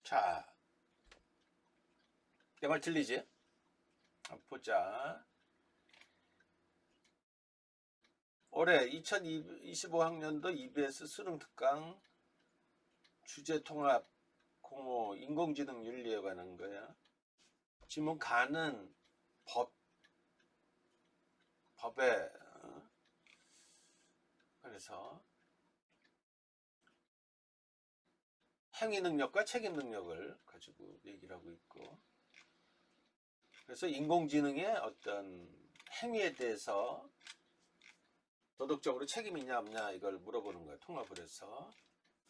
자, 내 말 들리지? 한번 보자. 올해 2025학년도 EBS 수능 특강 주제 통합 공모 인공지능 윤리에 관한 거야. 지문 가는 법에 그래서 행위 능력과 책임 능력을 가지고 얘기를 하고 있고, 그래서 인공지능의 어떤 행위에 대해서 도덕적으로 책임이 있냐 없냐 이걸 물어보는 거야. 통합을 해서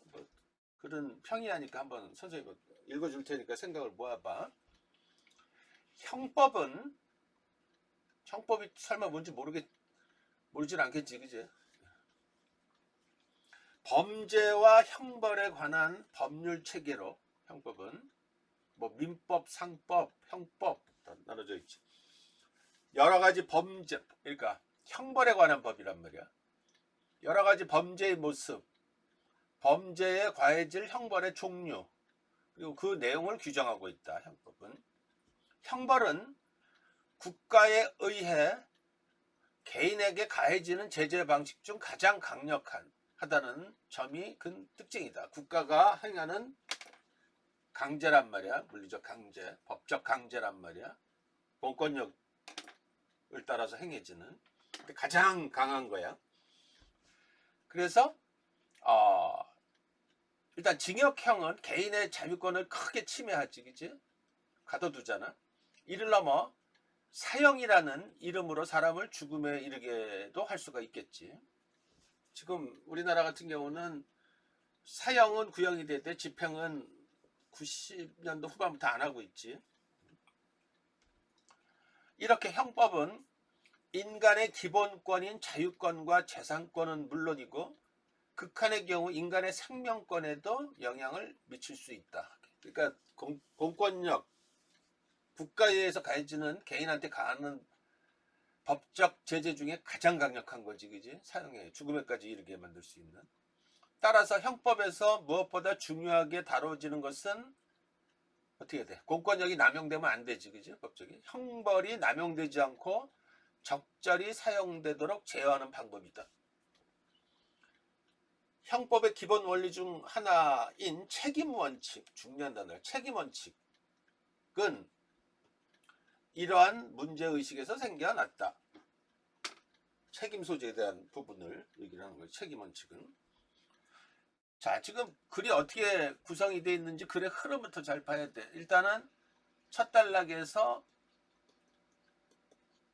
뭐 그런 평이하니까 한번 선생님 읽어줄 테니까 생각을 모아봐. 형법이 설마 뭔지 모르진 않겠지, 그지? 범죄와 형벌에 관한 법률 체계로 형법은 뭐 민법, 상법, 형법 나눠져 있지. 여러 가지 범죄, 그러니까 형벌에 관한 법이란 말이야. 여러 가지 범죄의 모습, 범죄의 과해질 형벌의 종류, 그리고 그 내용을 규정하고 있다. 형법은. 형벌은 국가에 의해 개인에게 가해지는 제재 방식 중 가장 강력하다는 점이 큰 특징이다. 국가가 행하는 강제란 말이야. 물리적 강제, 법적 강제란 말이야. 공권력을 따라서 행해지는 가장 강한 거야. 그래서 일단 징역형은 개인의 자유권을 크게 침해하지, 그치? 가둬두잖아. 이를 넘어 사형이라는 이름으로 사람을 죽음에 이르게도 할 수가 있겠지. 지금 우리나라 같은 경우는 사형은 구형이 되되 집행은 90년도 후반부터 안 하고 있지. 이렇게 형법은 인간의 기본권인 자유권과 재산권은 물론이고 극한의 경우 인간의 생명권에도 영향을 미칠 수 있다. 그러니까 공권력, 국가에 의해서 가해지는 개인한테 가하는 법적 제재 중에 가장 강력한 거지, 그지? 사형에 죽음에까지 이르게 만들 수 있는. 따라서 형법에서 무엇보다 중요하게 다뤄지는 것은 어떻게 돼? 공권력이 남용되면 안 되지, 그지? 법적이. 형벌이 남용되지 않고 적절히 사용되도록 제어하는 방법이다. 형법의 기본 원리 중 하나인 책임 원칙, 중요한 단어야. 책임 원칙은 이러한 문제의식에서 생겨났다. 책임 소재에 대한 부분을 얘기를 하는 거예요. 책임 원칙은. 자, 지금 글이 어떻게 구성이 되어 있는지 글의 흐름부터 잘 봐야 돼. 일단은 첫 단락에서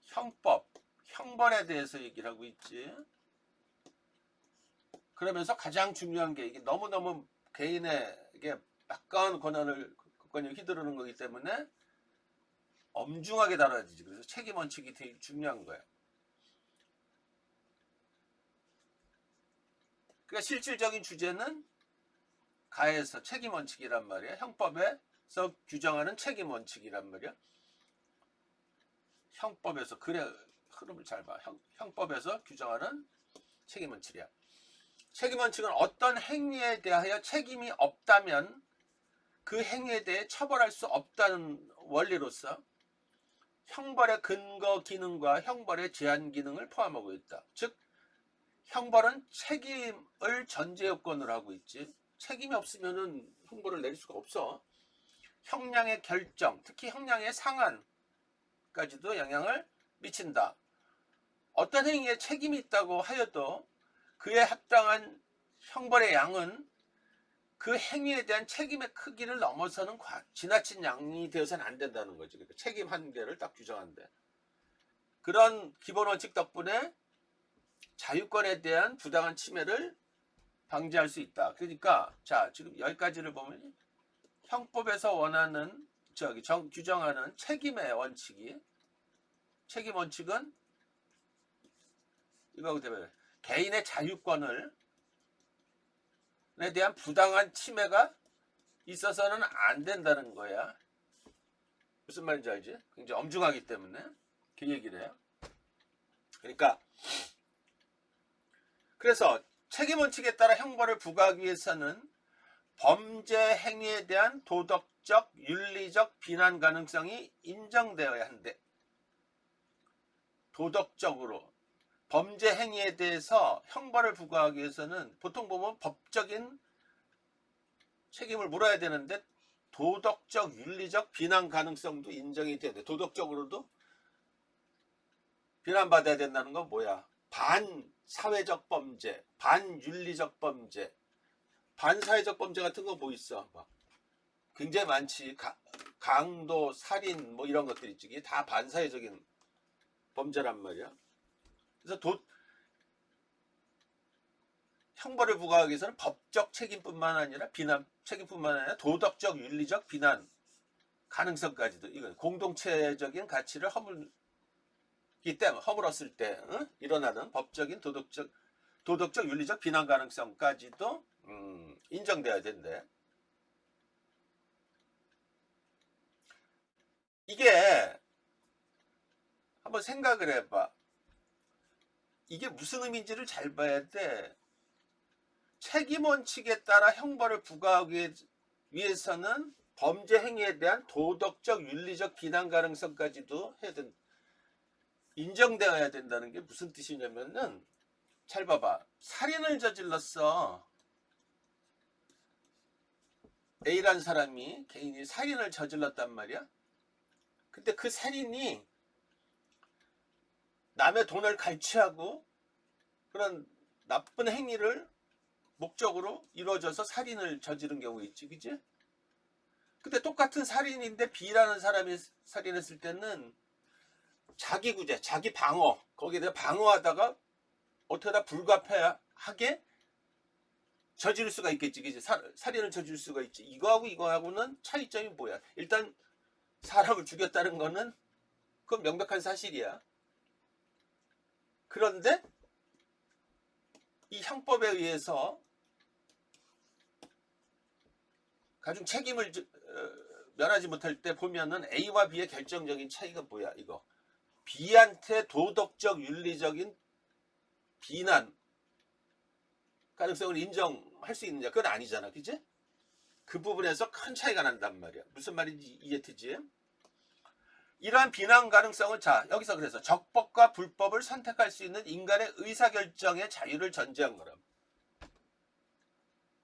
형법, 형벌에 대해서 얘기를 하고 있지. 그러면서 가장 중요한 게 이게 너무너무 개인에게 막강한 권한을 휘두르는 거기 때문에 엄중하게 다뤄야 되지. 그래서 책임 원칙이 되게 중요한 거야. 그러니까 실질적인 주제는 가해서 책임 원칙이란 말이야. 형법에서 규정하는 책임 원칙이란 말이야. 형법에서 그래 흐름을 잘 봐. 형법에서 규정하는 책임 원칙이야. 책임 원칙은 어떤 행위에 대하여 책임이 없다면 그 행위에 대해 처벌할 수 없다는 원리로서 형벌의 근거 기능과 형벌의 제한 기능을 포함하고 있다. 즉 형벌은 책임을 전제 요건으로 하고 있지. 책임이 없으면은 형벌을 내릴 수가 없어. 형량의 결정, 특히 형량의 상한까지도 영향을 미친다. 어떤 행위에 책임이 있다고 하여도 그에 합당한 형벌의 양은 그 행위에 대한 책임의 크기를 넘어서는 지나친 양이 되어서는 안 된다는 거지. 그러니까 책임 한계를 딱 규정한대. 그런 기본 원칙 덕분에 자유권에 대한 부당한 침해를 방지할 수 있다. 그러니까 자, 지금 여기까지를 보면 형법에서 원하는 규정하는 책임 원칙은 이거하고 되면 개인의 자유권에 대한 부당한 침해가 있어서는 안 된다는 거야. 무슨 말인지 알지? 굉장히 엄중하기 때문에 그 얘기를 해요. 그러니까 그래서 책임 원칙에 따라 형벌을 부과하기 위해서는 범죄 행위에 대한 도덕적, 윤리적 비난 가능성이 인정되어야 한대. 도덕적으로 범죄 행위에 대해서 형벌을 부과하기 위해서는 보통 보면 법적인 책임을 물어야 되는데 도덕적, 윤리적 비난 가능성도 인정이 돼야 돼. 도덕적으로도 비난받아야 된다는 건 뭐야? 반사회적 범죄, 반윤리적 범죄, 반사회적 범죄 같은 거 뭐 있어? 막 굉장히 많지. 강도, 살인 뭐 이런 것들 있지. 이게 다 반사회적인 범죄란 말이야. 그래서 형벌을 부과하기 위해서는 법적 책임뿐만 아니라 비난 책임뿐만 아니라 도덕적, 윤리적 비난 가능성까지도 이거 공동체적인 가치를 허물기 때문에 허물었을 때 일어나는 법적인 도덕적 윤리적 비난 가능성까지도 인정돼야 된대. 이게 한번 생각을 해봐. 이게 무슨 의미인지를 잘 봐야 돼. 책임 원칙에 따라 형벌을 부과하기 위해서는 범죄 행위에 대한 도덕적, 윤리적 비난 가능성까지도 인정되어야 된다는 게 무슨 뜻이냐면은 잘 봐봐. 살인을 저질렀어. A라는 사람이 개인이 살인을 저질렀단 말이야. 근데 그 살인이 남의 돈을 갈취하고 그런 나쁜 행위를 목적으로 이루어져서 살인을 저지른 경우 있지, 그지? 근데 똑같은 살인인데 B라는 사람이 살인했을 때는 자기 구제, 자기 방어, 거기에 대해 방어하다가 어떻게 다 불가피하게 저지를 수가 있겠지, 그지? 살인을 저지를 수가 있지. 이거하고는 차이점이 뭐야? 일단 사람을 죽였다는 거는 그건 명백한 사실이야. 그런데 이 형법에 의해서 가중 책임을 면하지 못할 때 보면은 A와 B의 결정적인 차이가 뭐야? 이거 B한테 도덕적 윤리적인 비난 가능성을 인정할 수 있느냐? 그건 아니잖아, 그지? 그 부분에서 큰 차이가 난단 말이야. 무슨 말인지 이해되지? 이러한 비난 가능성은 자 여기서 그래서 적법과 불법을 선택할 수 있는 인간의 의사결정의 자유를 전제한 거라.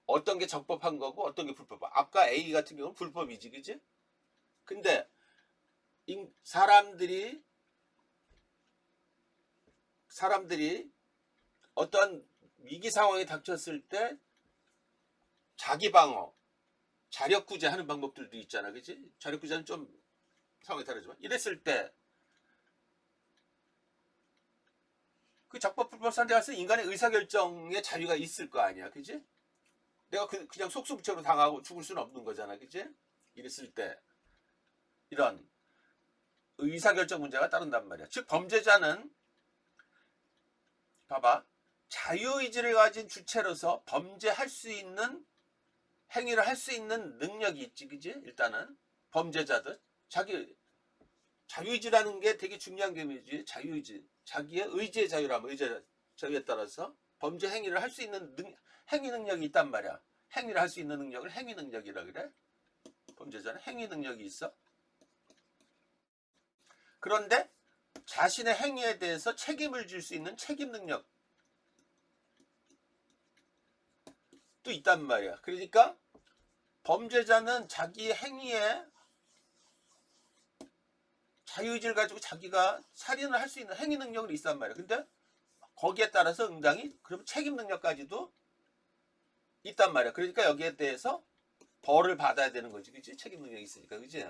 어떤 게 적법한 거고 어떤 게 불법. 아까 A 같은 경우는 불법이지, 그지? 근데 사람들이 어떤 위기 상황에 닥쳤을 때 자기 방어, 자력 구제하는 방법들도 있잖아, 그지? 자력 구제는 좀 상황이 다르지만 이랬을 때 그 적법 불법 선택할 인간의 의사결정의 자유가 있을 거 아니야, 그지? 내가 그냥 속수무책으로 당하고 죽을 수는 없는 거잖아, 그지? 이랬을 때 이런 의사결정 문제가 따른단 말이야. 즉 범죄자는 봐봐, 자유의지를 가진 주체로서 범죄할 수 있는 행위를 할 수 있는 능력이 있지, 그지? 일단은 범죄자들 자유의지라는 게 되게 중요한 개념이지. 자유의지, 자기의 의지의 자유라면 의지의 자유에 따라서 범죄 행위를 할 수 있는 행위 능력이 있단 말이야. 행위를 할 수 있는 능력을 행위 능력이라 그래. 범죄자는 행위 능력이 있어. 그런데 자신의 행위에 대해서 책임을 질 수 있는 책임 능력도 있단 말이야. 그러니까 범죄자는 자기 행위에 자유의지를 가지고 자기가 살인을 할 수 있는 행위 능력이 있단 말이야. 근데 거기에 따라서 응당이 그럼 책임 능력까지도 있단 말이야. 그러니까 여기에 대해서 벌을 받아야 되는 거지, 그치? 책임 능력이 있으니까, 그치?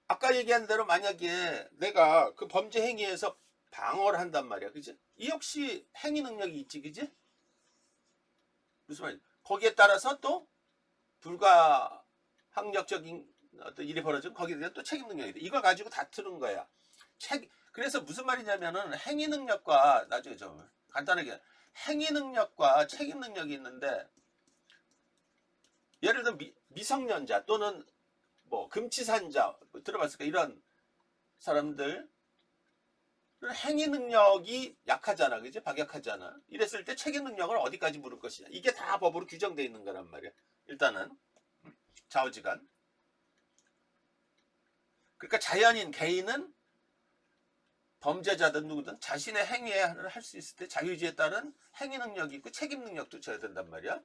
아까 얘기한 대로 만약에 내가 그 범죄 행위에서 방어를 한단 말이야, 그치? 이 역시 행위 능력이 있지, 그치? 무슨 말이야? 거기에 따라서 또 불가항력적인 어떤 일이 벌어지면 거기에 대한 또 책임 능력이 돼. 이걸 가지고 다투는 거야. 그래서 무슨 말이냐면은 행위 능력과 나중에 좀 간단하게 행위 능력과 책임 능력이 있는데 예를 들어 미성년자 또는 뭐 금치산자 들어봤을까? 이런 사람들 행위 능력이 약하잖아, 그지? 박약하잖아. 이랬을 때 책임 능력을 어디까지 물을 것이냐. 이게 다 법으로 규정되어 있는 거란 말이야. 일단은 좌우지간. 그러니까 자연인 개인은 범죄자든 누구든 자신의 행위를 할 수 있을 때 자유의지에 따른 행위 능력이 있고 책임 능력도 져야 된단 말이야.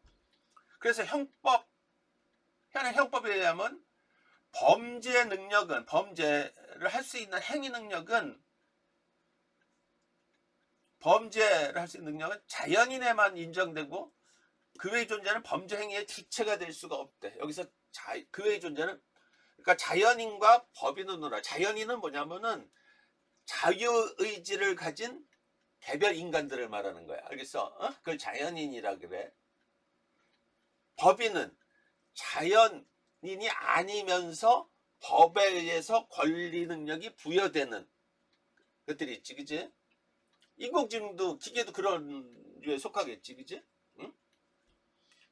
그래서 현행 형법에 의하면 범죄를 할 수 있는 행위 능력은 자연인에만 인정되고 그 외의 존재는 범죄 행위의 주체가 될 수가 없대. 여기서 그 외의 존재는 그러니까 자연인과 법인은 논하. 자연인은 뭐냐면은 자유의지를 가진 개별 인간들을 말하는 거야. 알겠어? 그걸 자연인이라 그래. 법인은 자연인이 아니면서 법에 의해서 권리 능력이 부여되는 것들이 있지, 그지? 인공지능도 기계도 그런 류에 속하겠지, 그지? 응?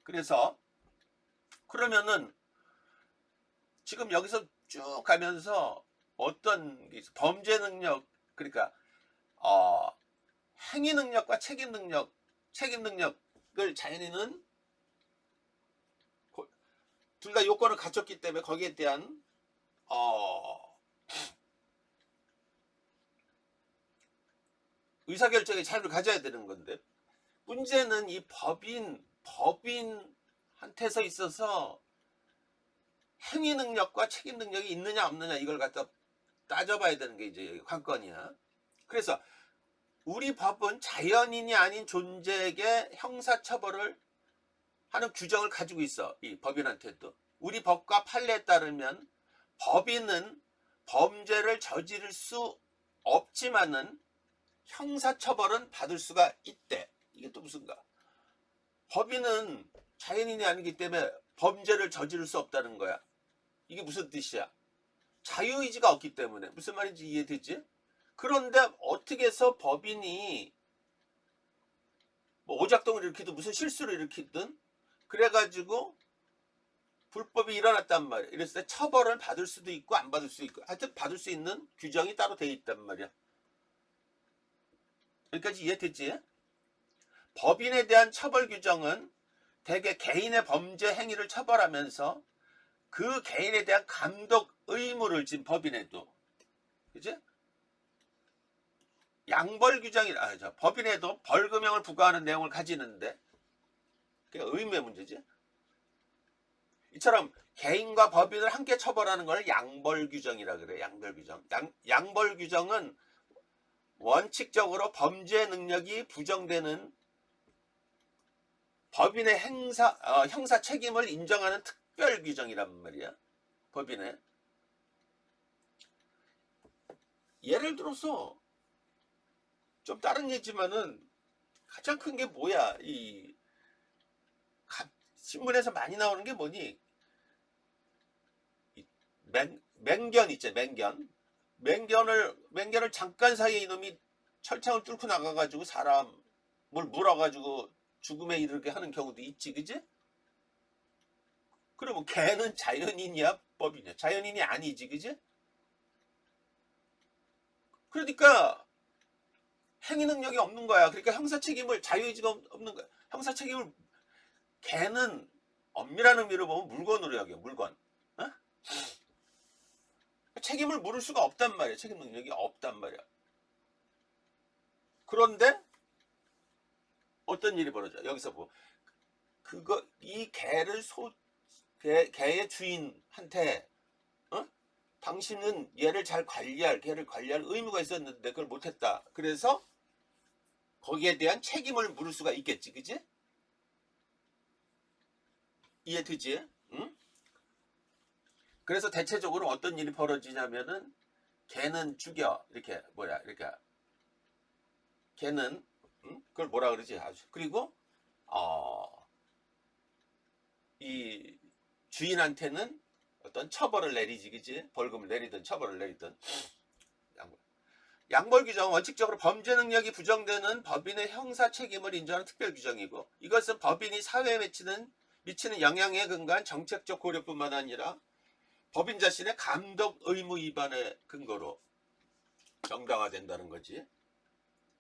그래서 그러면은 지금 여기서 쭉 가면서 어떤 범죄 능력, 그러니까 행위 능력과 책임 능력을 자연인은 둘 다 요건을 갖췄기 때문에 거기에 대한 의사결정의 자유를 가져야 되는 건데, 문제는 이 법인한테서 있어서 행위 능력과 책임 능력이 있느냐 없느냐 이걸 갖다 따져봐야 되는 게 이제 관건이야. 그래서 우리 법은 자연인이 아닌 존재에게 형사처벌을 하는 규정을 가지고 있어. 이 법인한테도. 우리 법과 판례에 따르면 법인은 범죄를 저지를 수 없지만은 형사처벌은 받을 수가 있대. 이게 또 무슨가? 법인은 자연인이 아니기 때문에 범죄를 저지를 수 없다는 거야. 이게 무슨 뜻이야? 자유의지가 없기 때문에. 무슨 말인지 이해되지? 그런데 어떻게 해서 법인이 뭐 오작동을 일으키든 무슨 실수를 일으키든 그래가지고 불법이 일어났단 말이야. 이랬을 때 처벌을 받을 수도 있고 안 받을 수도 있고 하여튼 받을 수 있는 규정이 따로 돼 있단 말이야. 여기까지 이해됐지? 법인에 대한 처벌 규정은 대개 개인의 범죄 행위를 처벌하면서 그 개인에 대한 감독 의무를 진 법인에도, 그지? 양벌 규정이 법인에도 벌금형을 부과하는 내용을 가지는데 그게 의무의 문제지. 이처럼 개인과 법인을 함께 처벌하는 걸 양벌 규정이라 그래. 양벌 규정. 양벌 규정은 원칙적으로 범죄 능력이 부정되는 법인의 형사 책임을 인정하는 특별 규정이란 말이야. 법인에. 예를 들어서 좀 다른 얘기지만은 가장 큰 게 뭐야? 이 신문에서 많이 나오는 게 뭐니? 맹견 있지, 맹견을 잠깐 사이에 이놈이 철창을 뚫고 나가가지고 사람을 물어가지고 죽음에 이르게 하는 경우도 있지, 그지? 그러면 걔는 자연인이야, 법이냐? 자연인이 아니지, 그지? 그러니까 행위 능력이 없는 거야. 그러니까 형사 책임을, 자유의지가 없는 거야. 형사 책임을 걔는 엄밀한 의미로 보면 물건으로 여겨, 물건. 어? 책임을 물을 수가 없단 말이야. 책임 능력이 없단 말이야. 그런데 어떤 일이 벌어져? 여기서 뭐 이 개의 주인한테 당신은 얘를 잘 개를 관리할 의무가 있었는데 그걸 못했다. 그래서 거기에 대한 책임을 물을 수가 있겠지, 그지? 이해되지? 응? 그래서 대체적으로 어떤 일이 벌어지냐면은 개는 죽여, 이렇게 개는 그걸 뭐라 그러지? 그리고 이 주인한테는 어떤 처벌을 내리지, 그지? 벌금을 내리든 처벌을 내리든. 양벌 규정은 원칙적으로 범죄 능력이 부정되는 법인의 형사 책임을 인정하는 특별 규정이고, 이것은 법인이 사회에 미치는 영향에 근거한 정책적 고려뿐만 아니라 법인 자신의 감독 의무 위반의 근거로 정당화된다는 거지.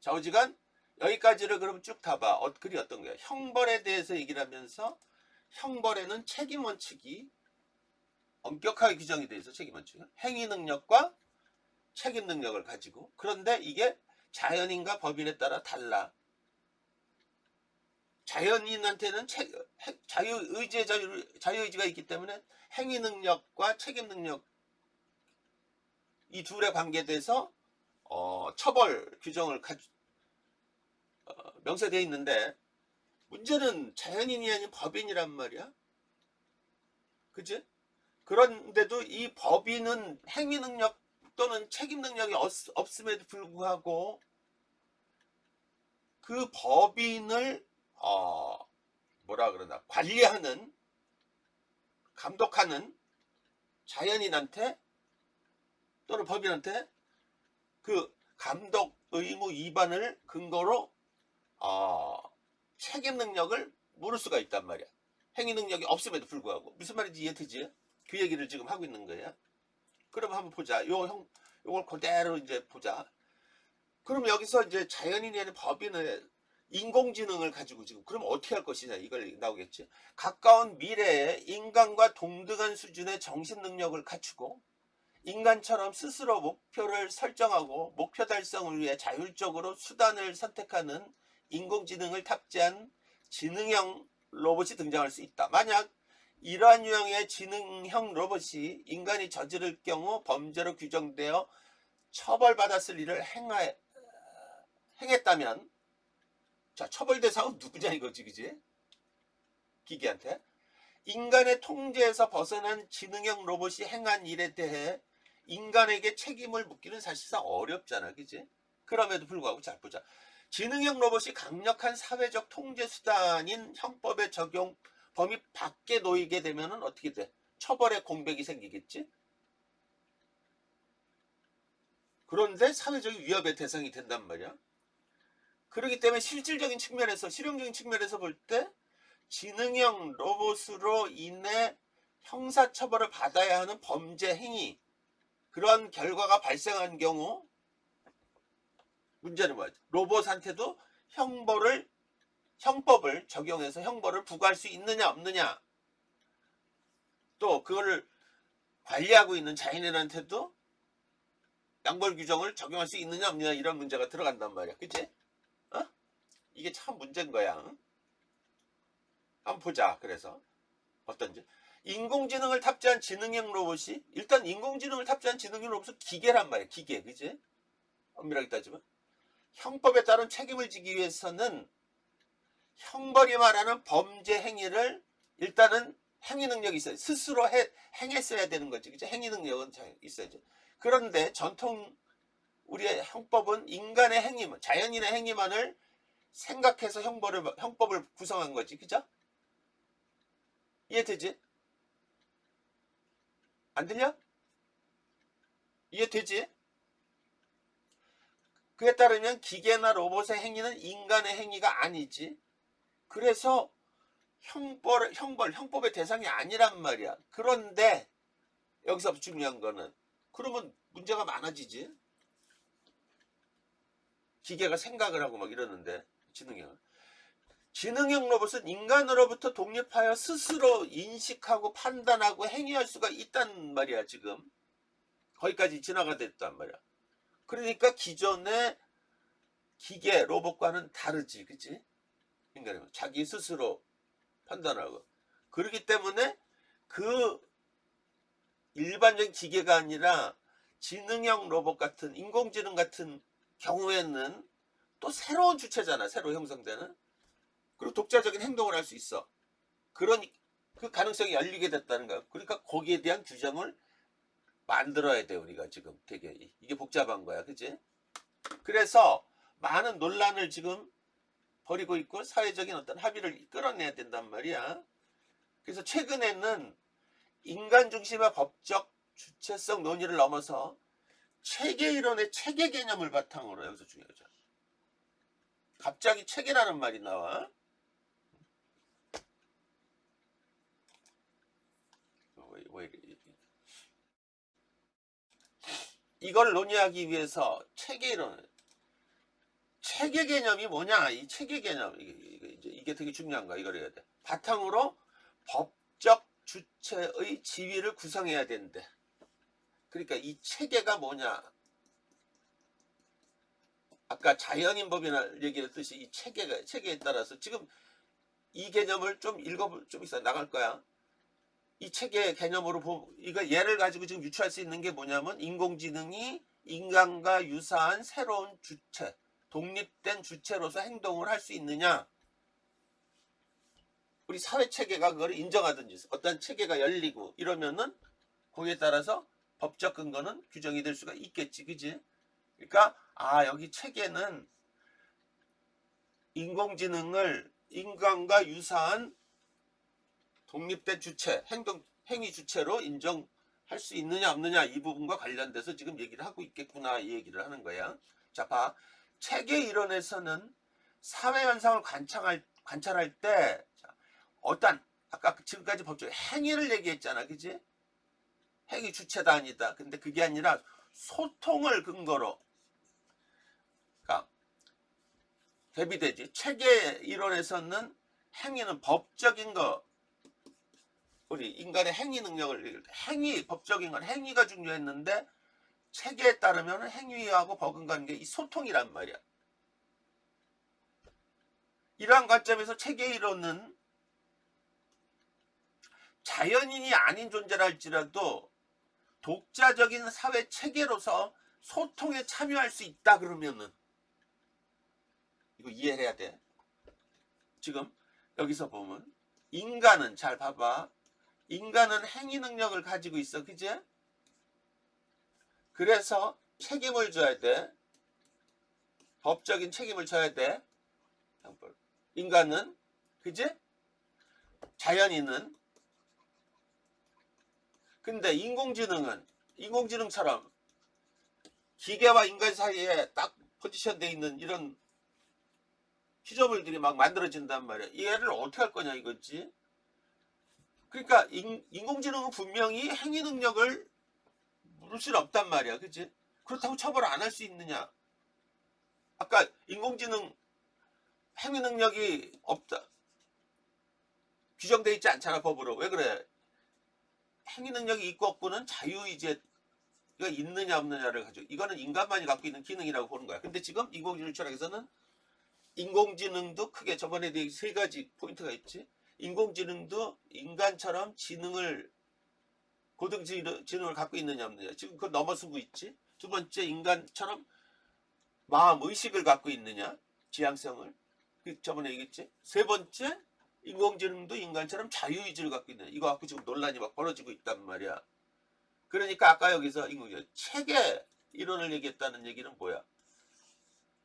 좌우지간 여기까지를 그럼 쭉 타봐. 글이 어떤 거야? 형벌에 대해서 얘기를 하면서 형벌에는 책임 원칙이 엄격하게 규정이 돼 있어. 책임 원칙. 행위 능력과 책임 능력을 가지고. 그런데 이게 자연인과 법인에 따라 달라. 자연인한테는 자유의지가 있기 때문에 행위 능력과 책임 능력 이 둘의 관계에 대해서 처벌 규정을 명세되어 있는데 문제는 자연인이 아닌 법인이란 말이야. 그치? 그런데도 이 법인은 행위 능력 또는 책임 능력이 없음에도 불구하고 그 법인을 뭐라 그러나 관리하는 감독하는 자연인한테 또는 법인한테 그 감독 의무 위반을 근거로 책임 능력을 물을 수가 있단 말이야. 행위 능력이 없음에도 불구하고. 무슨 말인지 이해되지? 그 얘기를 지금 하고 있는 거야. 그럼 한번 보자. 요걸 그대로 이제 보자. 그럼 여기서 이제 자연인이 아닌 법인의 인공지능을 가지고 지금 그럼 어떻게 할 것이냐 이걸 나오겠지. 가까운 미래에 인간과 동등한 수준의 정신 능력을 갖추고 인간처럼 스스로 목표를 설정하고 목표 달성을 위해 자율적으로 수단을 선택하는 인공지능을 탑재한 지능형 로봇이 등장할 수 있다. 만약 이러한 유형의 지능형 로봇이 인간이 저지를 경우 범죄로 규정되어 처벌받았을 일을 행했다면, 자, 처벌 대상은 누구냐 이거지, 그지? 기계한테. 인간의 통제에서 벗어난 지능형 로봇이 행한 일에 대해 인간에게 책임을 묻기는 사실상 어렵잖아, 그지? 그럼에도 불구하고 잘 보자. 지능형 로봇이 강력한 사회적 통제 수단인 형법의 적용 범위 밖에 놓이게 되면 어떻게 돼? 처벌의 공백이 생기겠지? 그런데 사회적인 위협의 대상이 된단 말이야. 그렇기 때문에 실질적인 측면에서, 실용적인 측면에서 볼 때 지능형 로봇으로 인해 형사처벌을 받아야 하는 범죄 행위, 그런 결과가 발생한 경우 문제는 뭐야? 로봇한테도 형법을 적용해서 형벌을 부과할 수 있느냐 없느냐, 또 그거를 관리하고 있는 자연인한테도 양벌 규정을 적용할 수 있느냐 없느냐, 이런 문제가 들어간단 말이야. 그치? 이게 참 문제인 거야. 한번 보자. 그래서 어떤지. 인공지능을 탑재한 지능형 로봇이, 일단 인공지능을 탑재한 지능형 로봇은 기계란 말이야. 기계. 그치? 엄밀하게 따지면 형법에 따른 책임을 지기 위해서는 형벌이 말하는 범죄 행위를 일단은 행위 능력이 있어야 돼. 스스로 행했어야 되는 거지. 그치? 행위 능력은 있어야지. 그런데 전통 우리의 형법은 인간의 행위만, 자연인의 행위만을 생각해서 형법을 구성한 거지. 그죠? 이해되지? 안 들려? 이해되지? 그에 따르면 기계나 로봇의 행위는 인간의 행위가 아니지. 그래서 형법의 대상이 아니란 말이야. 그런데 여기서 중요한 거는, 그러면 문제가 많아지지. 기계가 생각을 하고 막 이러는데, 지능형 로봇은 인간으로부터 독립하여 스스로 인식하고 판단하고 행위할 수가 있단 말이야. 지금 거기까지 진화가 됐단 말이야. 그러니까 기존의 기계 로봇과는 다르지. 그치? 인간은 자기 스스로 판단하고. 그렇기 때문에 그 일반적인 기계가 아니라 지능형 로봇 같은, 인공지능 같은 경우에는 또 새로운 주체잖아. 새로 형성되는. 그리고 독자적인 행동을 할 수 있어. 그 가능성이 열리게 됐다는 거야. 그러니까 거기에 대한 규정을 만들어야 돼. 우리가 지금 되게 이게 복잡한 거야. 그치? 그래서 많은 논란을 지금 벌이고 있고 사회적인 어떤 합의를 끌어내야 된단 말이야. 그래서 최근에는 인간 중심의 법적 주체성 논의를 넘어서 체계 이론의 체계 개념을 바탕으로, 여기서 중요하죠. 갑자기 체계라는 말이 나와. 이걸 논의하기 위해서 체계 체계 개념이 뭐냐? 이 체계 개념 이게 되게 중요한 거야. 이걸 해야 돼. 바탕으로 법적 주체의 지위를 구성해야 된대. 그러니까 이 체계가 뭐냐? 아까 자연인법이나 얘기했듯이 이 체계에 따라서 지금 이 개념을 좀 좀 있어 나갈 거야. 이 체계 개념으로 보면 이거 예를 가지고 지금 유추할 수 있는 게 뭐냐면 인공지능이 인간과 유사한 새로운 주체, 독립된 주체로서 행동을 할 수 있느냐? 우리 사회 체계가 그걸 인정하든지 어떤 체계가 열리고 이러면은 거기에 따라서 법적 근거는 규정이 될 수가 있겠지, 그지? 그러니까 여기 체계는 인공지능을 인간과 유사한 독립된 주체, 행위 주체로 인정할 수 있느냐 없느냐 이 부분과 관련돼서 지금 얘기를 하고 있겠구나 이 얘기를 하는 거야. 자, 봐. 체계 이론에서는 사회 현상을 관찰할 때 어떤 아까 지금까지 법적 행위를 얘기했잖아, 그지? 행위 주체다 아니다. 근데 그게 아니라 소통을 근거로 그러니까 대비되지. 체계 이론에서는 행위는 법적인 거 우리 인간의 행위 능력을 법적인 건 행위가 중요했는데 체계에 따르면 행위하고 버금가는 게 이 소통이란 말이야. 이러한 관점에서 체계 이론은 자연인이 아닌 존재라 할지라도 독자적인 사회 체계로서 소통에 참여할 수 있다 그러면은 이거 이해해야 돼. 지금 여기서 보면 인간은 잘 봐봐. 인간은 행위 능력을 가지고 있어, 그지? 그래서 책임을 져야 돼. 법적인 책임을 져야 돼. 인간은, 그지? 자연인은. 근데 인공지능처럼 기계와 인간 사이에 딱 포지션되어 있는 이런 피조물들이 막 만들어진단 말이야. 얘를 어떻게 할 거냐 이거지. 그러니까 인공지능은 분명히 행위 능력을 물을 수는 없단 말이야. 그치? 그렇다고 처벌을 안 할 수 있느냐? 아까 인공지능 행위 능력이 없다. 규정되어 있지 않잖아, 법으로. 왜 그래? 행위 능력이 있고 없고는 자유의지가 있느냐 없느냐를 가지고 이거는 인간만이 갖고 있는 기능이라고 보는 거야. 근데 지금 인공지능 철학에서는 인공지능도 크게 저번에 세 가지 포인트가 있지. 인공지능도 인간처럼 고등지능을 갖고 있느냐 없느냐. 지금 그걸 넘어서고 있지. 두 번째, 인간처럼 마음의식을 갖고 있느냐. 지향성을. 저번에 얘기했지. 세 번째, 인공지능도 인간처럼 자유의지를 갖고 있느냐. 이거 갖고 지금 논란이 막 벌어지고 있단 말이야. 그러니까 아까 여기서 인공지능 체계 이론을 얘기했다는 얘기는 뭐야.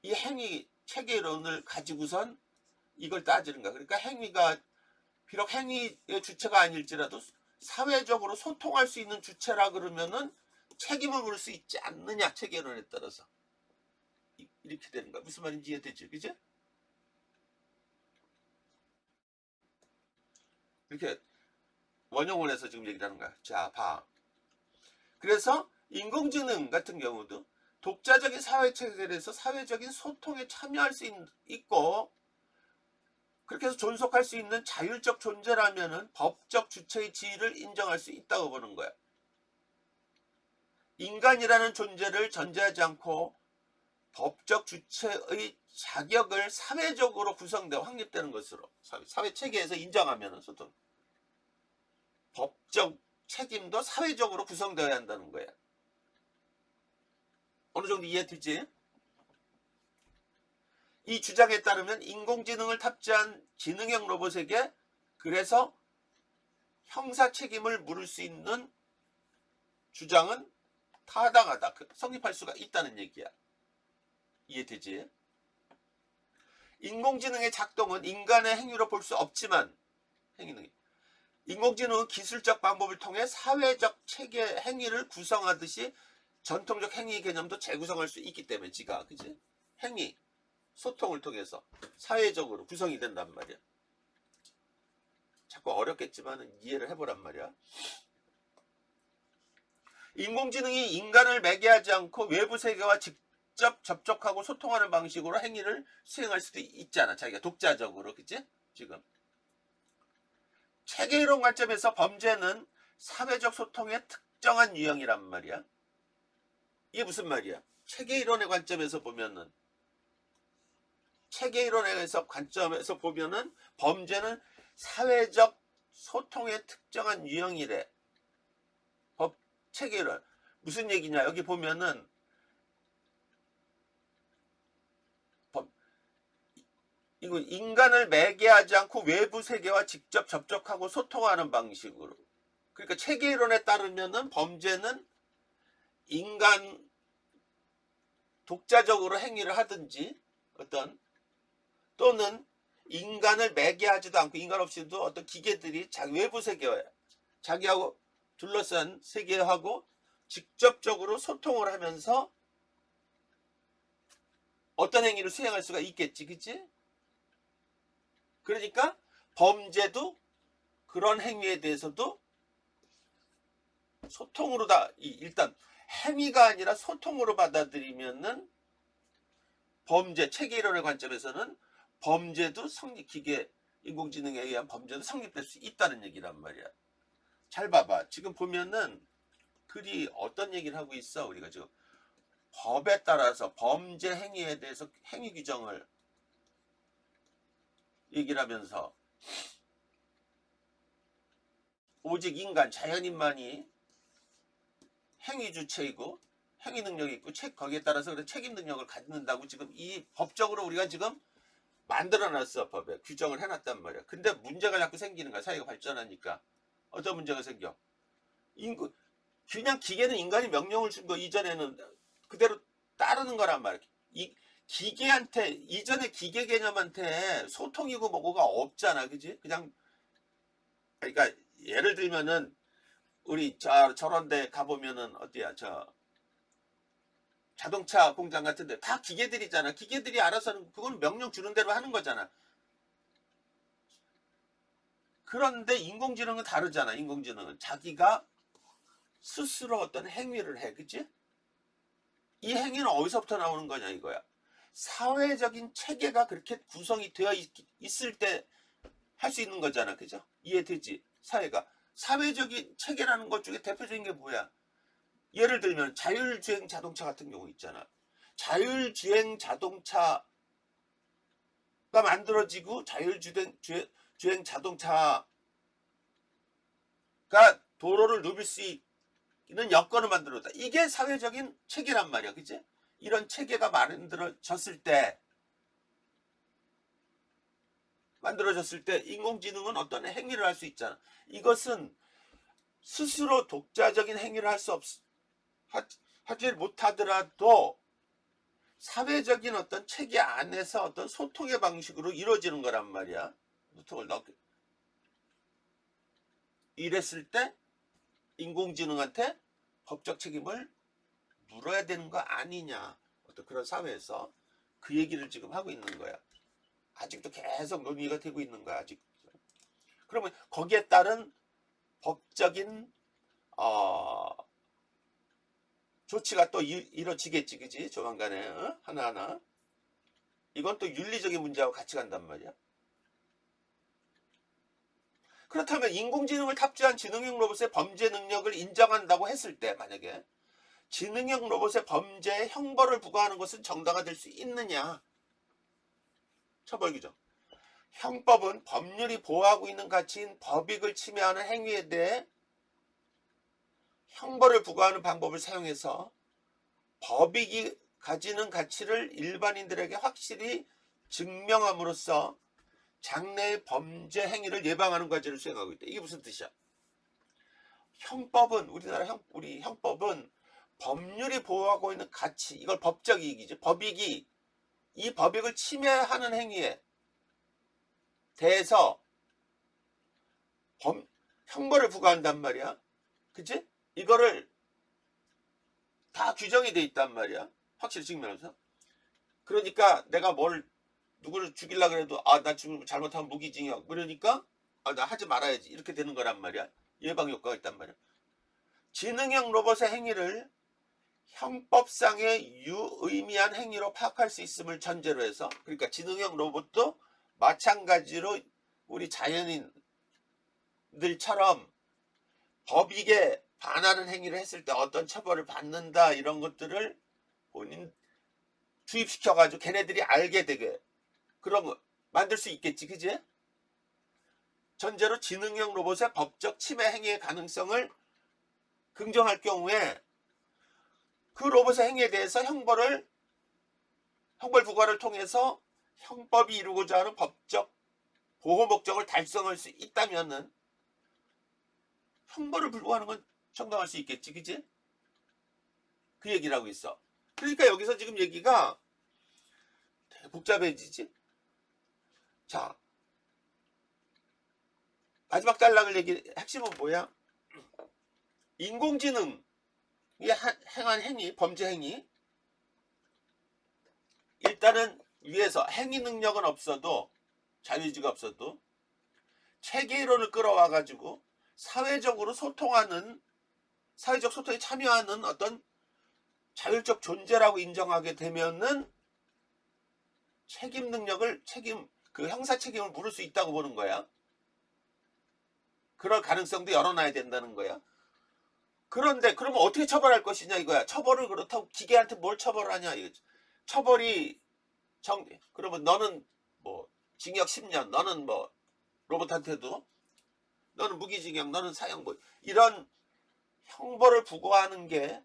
이 체계 이론을 가지고선 이걸 따지는 거야. 그러니까 행위가 비록 행위의 주체가 아닐지라도 사회적으로 소통할 수 있는 주체라 그러면은 책임을 물을 수 있지 않느냐, 체계론에 따라서. 이렇게 되는 거야. 무슨 말인지 이해되지? 그지? 이렇게 원용원에서 지금 얘기를 하는 거야. 자, 봐. 그래서 인공지능 같은 경우도 독자적인 사회 체계에서 사회적인 소통에 참여할 수 있고 그렇게 해서 존속할 수 있는 자율적 존재라면은 법적 주체의 지위를 인정할 수 있다고 보는 거야. 인간이라는 존재를 전제하지 않고 법적 주체의 자격을 사회적으로 구성되고 확립되는 것으로 사회 체계에서 인정하면은 소통 법적 책임도 사회적으로 구성되어야 한다는 거야. 어느 정도 이해되지? 이 주장에 따르면 인공지능을 탑재한 지능형 로봇에게 그래서 형사 책임을 물을 수 있는 주장은 타당하다. 성립할 수가 있다는 얘기야. 이해되지? 인공지능의 작동은 인간의 행위로 볼 수 없지만 인공지능은 기술적 방법을 통해 사회적 체계 행위를 구성하듯이 전통적 행위 개념도 재구성할 수 있기 때문에 지가 그지? 행위 소통을 통해서 사회적으로 구성이 된단 말이야. 자꾸 어렵겠지만 이해를 해보란 말이야. 인공지능이 인간을 매개하지 않고 외부 세계와 직접 접촉하고 소통하는 방식으로 행위를 수행할 수도 있잖아. 자기가 독자적으로. 그치? 지금 체계이론 관점에서 범죄는 사회적 소통의 특정한 유형이란 말이야. 이게 무슨 말이야? 체계이론의 관점에서 보면은, 체계이론에서 관점에서 보면은 범죄는 사회적 소통의 특정한 유형이래. 체계이론 무슨 얘기냐? 여기 보면은 이거 인간을 매개하지 않고 외부 세계와 직접 접촉하고 소통하는 방식으로. 그러니까 체계이론에 따르면은 범죄는 인간 독자적으로 행위를 하든지 어떤 또는 인간을 매개하지도 않고 인간 없이도 어떤 기계들이 자기 외부 세계와 자기하고 둘러싼 세계하고 직접적으로 소통을 하면서 어떤 행위를 수행할 수가 있겠지. 그치? 그러니까 범죄도 그런 행위에 대해서도 소통으로 일단 행위가 아니라 소통으로 받아들이면은 범죄, 체계이론의 관점에서는 범죄도 기계 인공지능에 의한 범죄도 성립될 수 있다는 얘기란 말이야. 잘 봐봐. 지금 보면은 글이 어떤 얘기를 하고 있어. 우리가 지금 법에 따라서 범죄 행위에 대해서 행위 규정을 얘기를 하면서 오직 인간, 자연인만이 행위 주체이고 행위 능력이 있고 거기에 따라서 그런 책임 능력을 갖는다고 지금 이 법적으로 우리가 지금 만들어놨어. 법에 규정을 해놨단 말이야. 근데 문제가 자꾸 생기는 거야. 사회가 발전하니까. 어떤 문제가 생겨? 그냥 기계는 인간이 명령을 준 거 이전에는 그대로 따르는 거란 말이야. 이 기계한테 이전에 기계 개념한테 소통이고 뭐고가 없잖아. 그지? 그냥 그러니까 예를 들면은 우리 저런 데 가보면은 어디야 자동차 공장 같은데 다 기계들이잖아. 기계들이 알아서는 그건 명령 주는 대로 하는 거잖아. 그런데 인공지능은 다르잖아. 인공지능은 자기가 스스로 어떤 행위를 해. 그치? 이 행위는 어디서부터 나오는 거냐 이거야. 사회적인 체계가 그렇게 구성이 되어 있을 때 할 수 있는 거잖아. 그죠? 이해되지? 사회가. 사회적인 체계라는 것 중에 대표적인 게 뭐야? 예를 들면 자율주행 자동차 같은 경우 있잖아. 자율주행 자동차가 만들어지고 자율주행 자동차가 도로를 누빌 수 있는 여건을 만들었다. 이게 사회적인 체계란 말이야. 그치? 이런 체계가 만들어졌을 때 인공지능은 어떤 행위를 할 수 있잖아. 이것은 스스로 독자적인 행위를 하지 못하더라도 사회적인 어떤 체계 안에서 어떤 소통의 방식으로 이루어지는 거란 말이야. 소통을 넣게. 이랬을 때 인공지능한테 법적 책임을 물어야 되는 거 아니냐. 어떤 그런 사회에서 그 얘기를 지금 하고 있는 거야. 아직도 계속 논의가 되고 있는 거야. 아직. 그러면 거기에 따른 법적인 조치가 또 이루어지겠지. 그지? 조만간에 하나하나. 이건 또 윤리적인 문제하고 같이 간단 말이야. 그렇다면 인공지능을 탑재한 지능형 로봇의 범죄 능력을 인정한다고 했을 때 만약에 지능형 로봇의 범죄에 형벌을 부과하는 것은 정당화될 수 있느냐. 처벌 규정. 형법은 법률이 보호하고 있는 가치인 법익을 침해하는 행위에 대해 형벌을 부과하는 방법을 사용해서 법익이 가지는 가치를 일반인들에게 확실히 증명함으로써 장래의 범죄 행위를 예방하는 과제를 수행하고 있다. 이게 무슨 뜻이야? 형법은 우리 형법은 법률이 보호하고 있는 가치, 이걸 법적 이익이죠. 법익이 이 법익을 침해하는 행위에 대해서 형벌을 부과한단 말이야. 그치? 이거를 다 규정이 돼 있단 말이야. 확실히 증명해서. 그러니까 내가 누구를 죽이려고 해도 나 지금 잘못하면 무기징역. 그러니까 나 하지 말아야지. 이렇게 되는 거란 말이야. 예방 효과가 있단 말이야. 지능형 로봇의 행위를 형법상의 유의미한 행위로 파악할 수 있음을 전제로 해서, 그러니까 지능형 로봇도 마찬가지로 우리 자연인들처럼 법익에 반하는 행위를 했을 때 어떤 처벌을 받는다, 이런 것들을 본인 주입시켜가지고 걔네들이 알게 되게 그런 거 만들 수 있겠지, 그지? 전제로 지능형 로봇의 법적 침해 행위의 가능성을 긍정할 경우에 그 로봇의 행위에 대해서 형벌 부과를 통해서 형법이 이루고자 하는 법적 보호 목적을 달성할 수 있다면은 형벌을 불구하는 건 정당할 수 있겠지, 그지? 그 얘기를 하고 있어. 그러니까 여기서 지금 얘기가 복잡해지지. 자, 마지막 단락을 핵심은 뭐야? 인공지능이 행한 행위, 범죄 행위, 일단은 위에서 행위 능력은 없어도, 자유의지가 없어도 체계이론을 끌어와 가지고 사회적으로 소통하는, 사회적 소통에 참여하는 어떤 자율적 존재라고 인정하게 되면은 그 형사 책임을 물을 수 있다고 보는 거야. 그럴 가능성도 열어놔야 된다는 거야. 그런데 그러면 어떻게 처벌할 것이냐 이거야. 처벌을 그렇다고 기계한테 뭘 처벌을 하냐 이거지. 처벌이 그러면 너는 뭐 징역 10년, 너는 뭐 로봇한테도 너는 무기징역, 너는 사형, 뭐 이런 형벌을 부과하는 게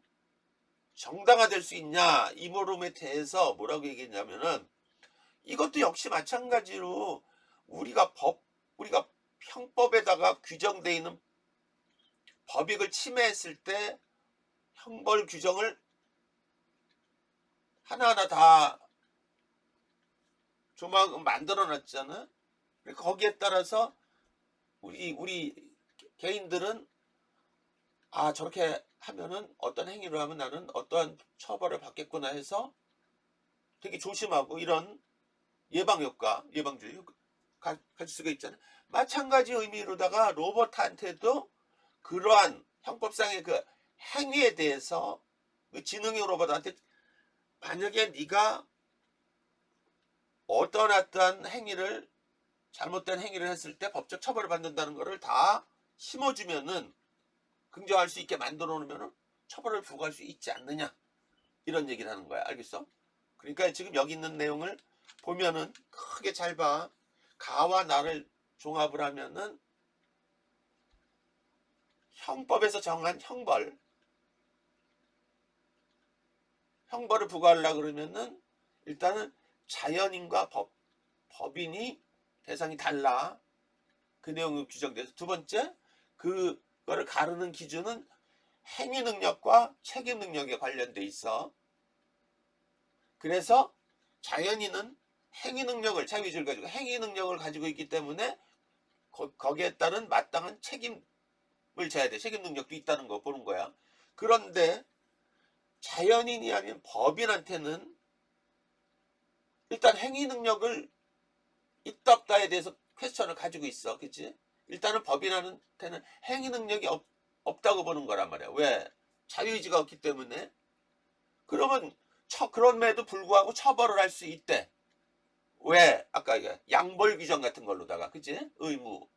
정당화될 수 있냐, 이 물음에 대해서 뭐라고 얘기했냐면은, 이것도 역시 마찬가지로 우리가 형법에다가 규정되어 있는 법익을 침해했을 때 형벌 규정을 하나하나 다 조망 만들어 놨잖아. 거기에 따라서 우리 개인들은 저렇게 하면은 어떤 행위를 하면 나는 어떠한 처벌을 받겠구나 해서 되게 조심하고, 이런 예방주의 가질 수가 있잖아요. 마찬가지 의미로다가 로봇한테도 그러한 형법상의 그 행위에 대해서 그 지능형 로봇한테 만약에 네가 어떠한 행위를, 잘못된 행위를 했을 때 법적 처벌을 받는다는 것을 다 심어주면은, 긍정할 수 있게 만들어 놓으면은 처벌을 부과할 수 있지 않느냐, 이런 얘기를 하는 거야. 알겠어? 그러니까 지금 여기 있는 내용을 보면은 크게 잘 봐. 가와 나를 종합을 하면은 형법에서 정한 형벌을 부과하려고 그러면은 일단은 자연인과 법인이 대상이 달라. 그 내용이 규정돼서, 두 번째, 그거를 가르는 기준은 행위 능력과 책임 능력에 관련돼 있어. 그래서 자연인은 자유의지를 가지고 행위 능력을 가지고 있기 때문에 거기에 따른 마땅한 책임을 져야 돼. 책임 능력도 있다는 거 보는 거야. 그런데 자연인이 아닌 법인한테는 일단 행위 능력을 있다 없다에 대해서 퀘스천을 가지고 있어. 그치? 일단은 법인한테는 행위 능력이 없다고 보는 거란 말이야. 왜? 자유의지가 없기 때문에. 그러면 그럼에도 불구하고 처벌을 할 수 있대. 왜? 아까 양벌 규정 같은 걸로다가, 그치? 의무.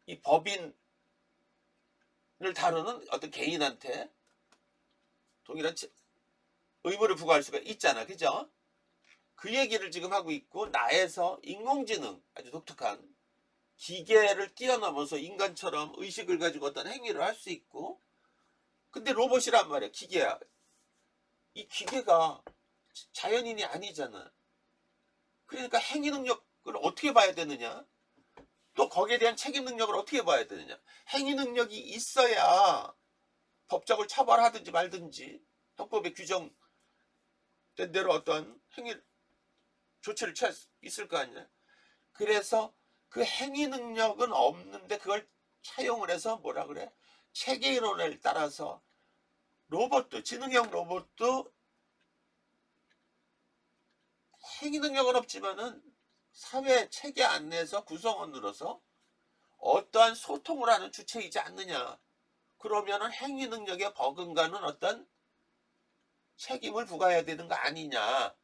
이 법인을 다루는 어떤 개인한테 동일한 의무를 부과할 수가 있잖아. 그죠? 그 얘기를 지금 하고 있고, 나에서 인공지능, 아주 독특한 기계를 뛰어넘어서 인간처럼 의식을 가지고 어떤 행위를 할 수 있고, 근데 로봇이란 말이야. 기계야. 이 기계가 자연인이 아니잖아. 그러니까 행위 능력을 어떻게 봐야 되느냐, 또 거기에 대한 책임 능력을 어떻게 봐야 되느냐. 행위 능력이 있어야 법적을 처벌하든지 말든지 형법에 규정된 대로 어떤 조치를 취할 수 있을 거 아니야. 그래서 그 행위 능력은 없는데 그걸 차용을 해서 뭐라 그래? 체계이론을 따라서 지능형 로봇도 행위 능력은 없지만은 사회 체계 안내에서 구성원으로서 어떠한 소통을 하는 주체이지 않느냐, 그러면은 행위 능력에 버금가는 어떤 책임을 부과해야 되는 거 아니냐,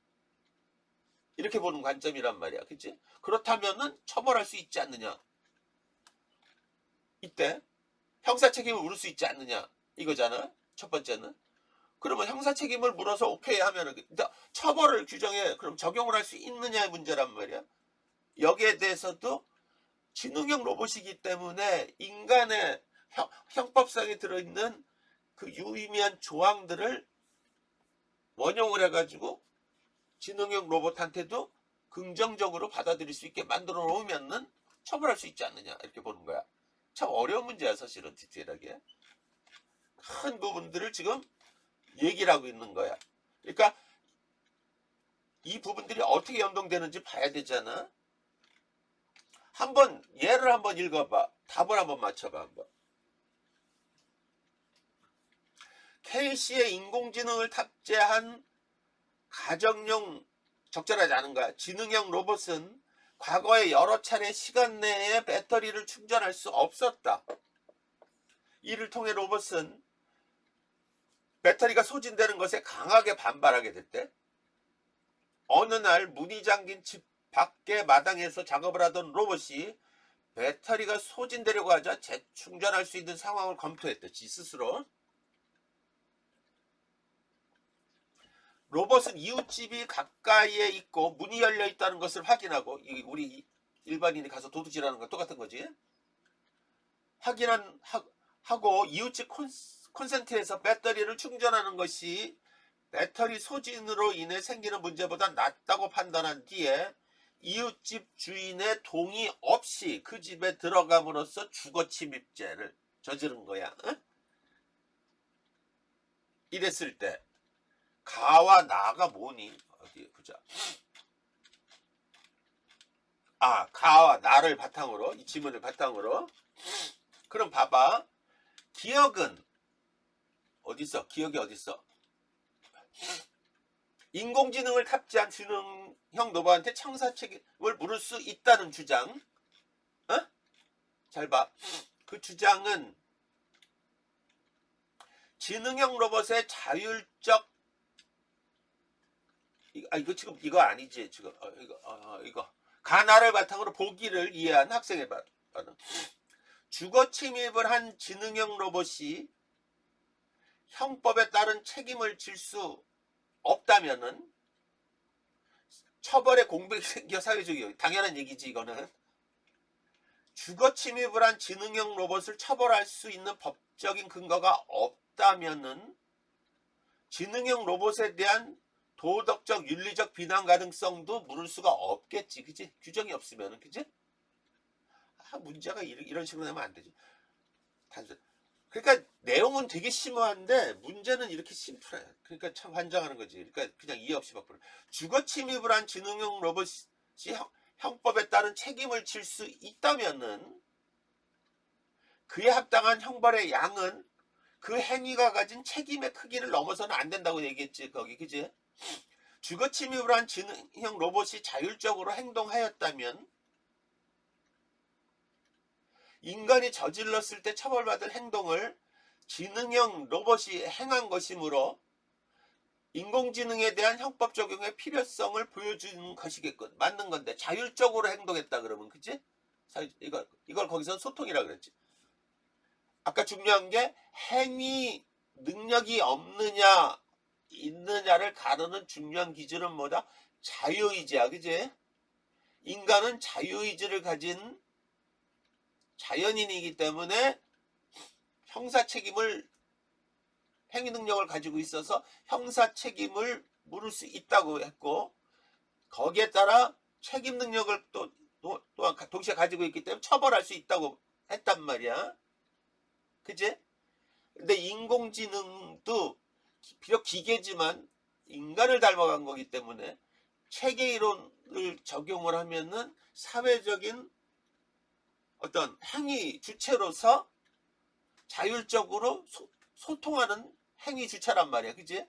이렇게 보는 관점이란 말이야. 그치? 그렇다면은 처벌할 수 있지 않느냐, 이때 형사 책임을 물을 수 있지 않느냐 이거잖아, 첫 번째는. 그러면 형사 책임을 물어서 오케이 하면은 처벌을 규정해 그럼 적용을 할 수 있느냐의 문제란 말이야. 여기에 대해서도 지능형 로봇이기 때문에 인간의 형법상에 들어있는 그 유의미한 조항들을 원용을 해가지고 지능형 로봇한테도 긍정적으로 받아들일 수 있게 만들어 놓으면은 처벌할 수 있지 않느냐, 이렇게 보는 거야. 참 어려운 문제야 사실은. 디테일하게 큰 부분들을 지금 얘기를 하고 있는 거야. 그러니까 이 부분들이 어떻게 연동되는지 봐야 되잖아. 한번 예를 한번 읽어봐. 답을 한번 맞춰봐. 한번. K씨의 인공지능을 탑재한 가정용, 적절하지 않은 거야, 지능형 로봇은 과거에 여러 차례 시간 내에 배터리를 충전할 수 없었다. 이를 통해 로봇은 배터리가 소진되는 것에 강하게 반발하게 됐대. 어느 날 문이 잠긴 집 밖의 마당에서 작업을 하던 로봇이 배터리가 소진되려고 하자 재충전할 수 있는 상황을 검토했대, 지 스스로. 로봇은 이웃집이 가까이에 있고 문이 열려 있다는 것을 확인하고, 우리 일반인이 가서 도둑질하는 거 똑같은 거지. 하고 이웃집 콘센트에서 배터리를 충전하는 것이 배터리 소진으로 인해 생기는 문제보다 낫다고 판단한 뒤에 이웃집 주인의 동의 없이 그 집에 들어감으로써 주거 침입죄를 저지른 거야. 응? 이랬을 때 가와 나가 뭐니? 어디 보자. 가와 나를 바탕으로, 이 지문을 바탕으로. 그럼 봐봐. 기억은 어딨어? 기억이 어딨어? 인공지능을 탑재한 지능형 로봇한테 청사 책임을 물을 수 있다는 주장. 어? 잘 봐. 그 주장은 지능형 로봇의 자율적, 이거 지금 이거 아니지 지금. 이거 가나를 바탕으로 보기를 이해한 학생의 반응. 주거 침입을 한 지능형 로봇이 형법에 따른 책임을 질 수 없다면은 처벌의 공백이 생겨 사회적이, 당연한 얘기지 이거는. 주거 침입을 한 지능형 로봇을 처벌할 수 있는 법적인 근거가 없다면은 지능형 로봇에 대한 도덕적 윤리적 비난 가능성도 물을 수가 없겠지, 그치? 규정이 없으면은, 그치? 문제가 이런 식으로 되면 안 되지. 단순. 그러니까 내용은 되게 심오한데 문제는 이렇게 심플해. 그러니까 참 환장하는 거지. 그러니까 그냥 이해 없이 바꾸는. 주거 침입을 한 지능형 로봇이 형법에 따른 책임을 질 수 있다면은 그에 합당한 형벌의 양은 그 행위가 가진 책임의 크기를 넘어서는 안 된다고 얘기했지 거기, 그지? 주거 침입을 한 지능형 로봇이 자율적으로 행동하였다면 인간이 저질렀을 때 처벌받을 행동을 지능형 로봇이 행한 것이므로 인공지능에 대한 형법 적용의 필요성을 보여주는 것이겠군. 맞는 건데 자율적으로 행동했다 그러면, 그치? 이걸 거기서 소통이라 그랬지. 아까 중요한 게 행위 능력이 없느냐 있느냐를 가르는 중요한 기준은 뭐다? 자유의지야, 그치? 인간은 자유의지를 가진 자연인이기 때문에 형사 책임을, 행위 능력을 가지고 있어서 형사 책임을 물을 수 있다고 했고, 거기에 따라 책임 능력을 또한 동시에 가지고 있기 때문에 처벌할 수 있다고 했단 말이야, 그치? 근데 인공지능도 비록 기계지만 인간을 닮아간 거기 때문에 체계 이론을 적용을 하면은 사회적인 어떤 행위 주체로서 자율적으로 소통하는 행위 주체란 말이야, 그치?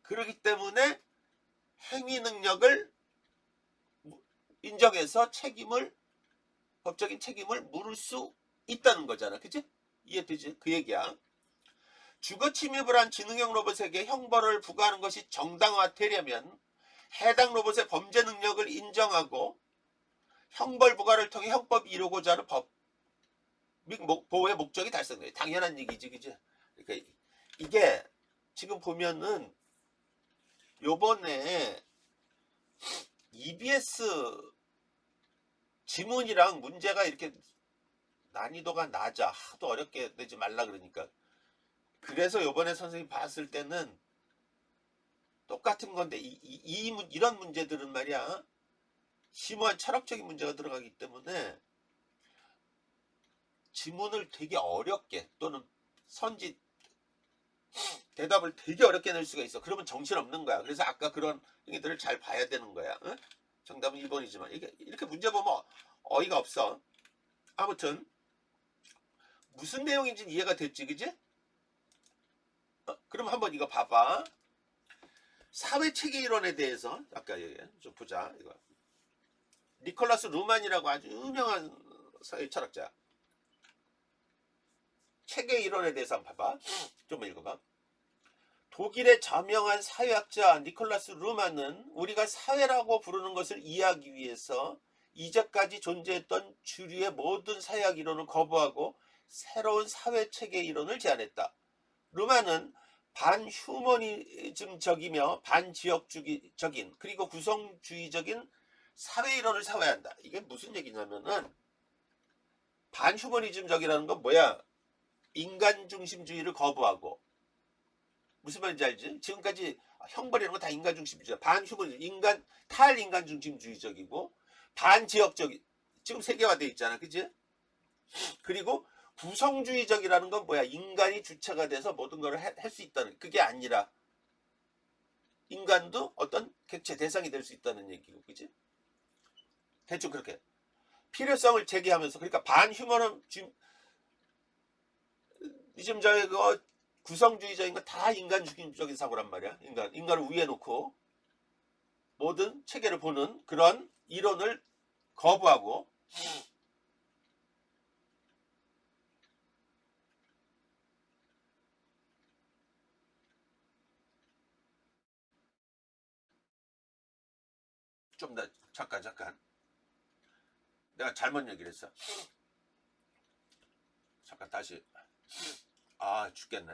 그렇기 때문에 행위 능력을 인정해서 법적인 책임을 물을 수 있다는 거잖아, 그치? 이해되지? 그 얘기야. 주거 침입을 한 지능형 로봇에게 형벌을 부과하는 것이 정당화되려면 해당 로봇의 범죄 능력을 인정하고 형벌 부과를 통해 형법이 이루고자 하는 법 및 보호의 목적이 달성돼요. 당연한 얘기지, 그지? 그러니까 이게 지금 보면은 요번에 EBS 지문이랑 문제가 이렇게 난이도가 낮아. 하도 어렵게 내지 말라 그러니까. 그래서 요번에 선생님이 봤을 때는 똑같은 건데 이런 문제들은 말이야 심오한 철학적인 문제가 들어가기 때문에 지문을 되게 어렵게 또는 선지 대답을 되게 어렵게 낼 수가 있어. 그러면 정신없는 거야. 그래서 아까 그런 얘기들을 잘 봐야 되는 거야. 응? 정답은 2번이지만 이렇게 문제 보면 어이가 없어. 아무튼 무슨 내용인지는 이해가 됐지, 그지? 그럼 한번 이거 봐봐. 사회체계 이론에 대해서 아까 좀 보자. 이거 니콜라스 루만이라고 아주 유명한 사회 철학자. 체계 이론에 대해서 한번 봐봐. 좀 읽어봐. 독일의 저명한 사회학자 니콜라스 루만은 우리가 사회라고 부르는 것을 이해하기 위해서 이제까지 존재했던 주류의 모든 사회학 이론을 거부하고 새로운 사회체계 이론을 제안했다. 루만은 반휴머니즘적이며 반지역주의적인 그리고 구성주의적인 사회이론을 사회해야 한다. 이게 무슨 얘기냐면은 반휴머니즘적이라는 건 뭐야? 인간중심주의를 거부하고 무슨 말인지 알지? 지금까지 형벌 이런 거 다 인간중심주의야. 반휴머니즘, 탈인간중심주의적이고 반지역적인 지금 세계화돼 있잖아, 그치? 그리고 구성주의적이라는 건 뭐야? 인간이 주체가 돼서 모든 걸 할 수 있다는 그게 아니라 인간도 어떤 객체 대상이 될 수 있다는 얘기고, 그치? 대충 그렇게 필요성을 제기하면서 그러니까 반휴머니즘적인 거 구성주의적인 거 다 인간중심적인 사고란 말이야. 인간을 위에 놓고 모든 체계를 보는 그런 이론을 거부하고 좀 더 잠깐 내가 잘못 얘기를 했어. 잠깐 다시 죽겠네.